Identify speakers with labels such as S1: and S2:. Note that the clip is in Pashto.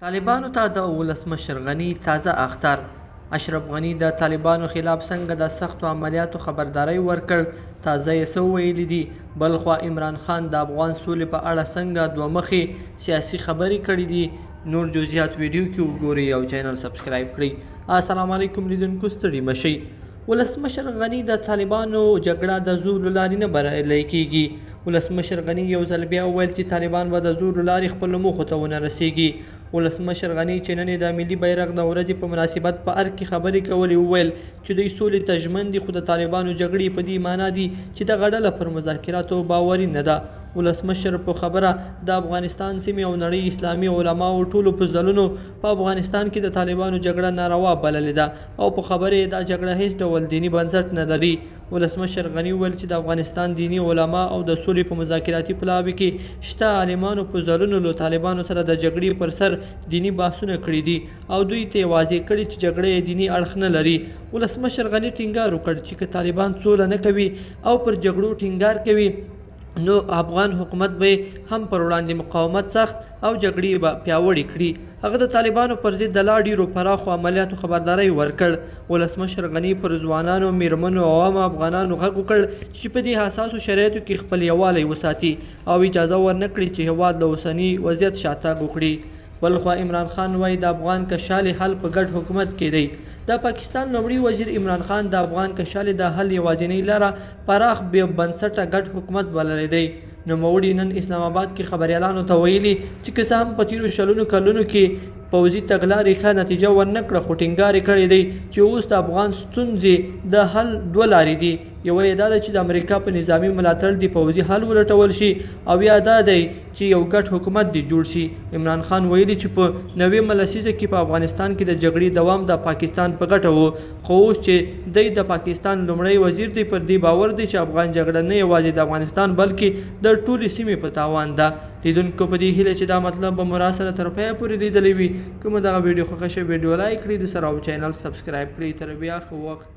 S1: طالبانو ته د ولسمشر غني تازه اخطار. اشرف غني د طالبانو خلاف څنګه د سختو عملیاتو خبرداری ورکړ. تازه یې څه ویلي دي؟ بلخوا عمران خان د افغان سولې په اړه څنګه دوه مخې سیاسي خبرې کړې دي؟ نور جزئیات ویډیو کې وګورئ او چینل سبسکرایب کړئ. السلام علیکم لیدونکو، ستړي مشئ. ولسمشر غني د طالبانو جګړه د زور له لارې نه بریالی کیږي. ولسمشر غني یو ځل بیا وویل چې طالبان به د زور له لارې خپلو موخو ته ونه رسیږي. ولسمشر غني چې نن د ملي بیرغ د ورځې په مناسبت په ارګ کې خبرې کولې وویل چې دوی سولې ته ژمن دي، خو د طالبانو جګړې په دې معنا دي چې دغه ډله پر مذاکراتو باوري نه ده. ولسمشر په خبره د افغانستان سیمې او نړۍ اسلامي علماو ټولو په ځلونو په افغانستان کې د طالبانو جګړه ناروا بللې ده او په خبره دا جګړه هیڅ ډول دیني بنسټ نه لري. ولسمشر غني وویل چې د افغانستان دیني علما او د سولې په مذاکراتي پلاوي کې شته عالمانو په ځلونو له طالبانو سره د جګړې پر سر دیني بحثونه کړي دي او دوی ته واضح کړي چې جګړه دیني اړخ نه لري. ولسمشر غني ټینګار وکړ چې که طالبان سوله نه کوي او پر جګړو ټینګار کوي نو افغان حکومت به هم پر وړاندې مقاومت سخت او جګړې به پیاوړې کړي. هغه د طالبانو پر ضد د لا ډیرو پراخو عملیاتو خبرداری ورکړ. ولسمشر غني پر ځوانانو، میرمنو او عامو افغانانو غږ وکړ چې په دې حساسو شرایطو کې خپل یووالی وساتي او اجازه ورنه کړي چې هېواد له اوسني وضعیت شاتګ وکړي. بلخوا عمران خان وایي د افغان کشالې حل په ګډ حکومت کې دی. د پاکستان لومړي وزیر عمران خان د افغان کشالې د حل یوازینۍ لاره پراخ بې بنسټه ګډ حکومت بللی دی. نوموړي نن اسلام آباد کې خبریالانو ته ویلي چې که څه هم په تیرو شلونو کلونو کې پوځي تګلارې ښه نتیجه ورنه کړه، خو ټینګار یې کړی دی چې اوس د افغان ستونزې د حل دوه لارې دي. یوه یې دا ده چې د امریکا په نظامي ملاتړ د پوځي حل ولټول شي او یا دا دی چې یو ګډ حکومت دې جوړ شي. عمران خان ویلي چې په 90 لسیزه کې په افغانستان کې د جګړې دوام د پاکستان په ګټه و، خو اوس چې دی د پاکستان لومړی وزیر دی پر دې باور دی چې افغان جګړه نه یوازې د افغانستان بلکې د ټولې سیمې په تاوان ده. لیدونکو په دې هیله چې دا مطلب به مو راسره تر پایه پورې لیدلی وي. که مو دغه ویډیو خوښه شوې ویډیو لایک کړئ، د سره او چینل سبسکرایب کړئ. تر بیا ښه وخت.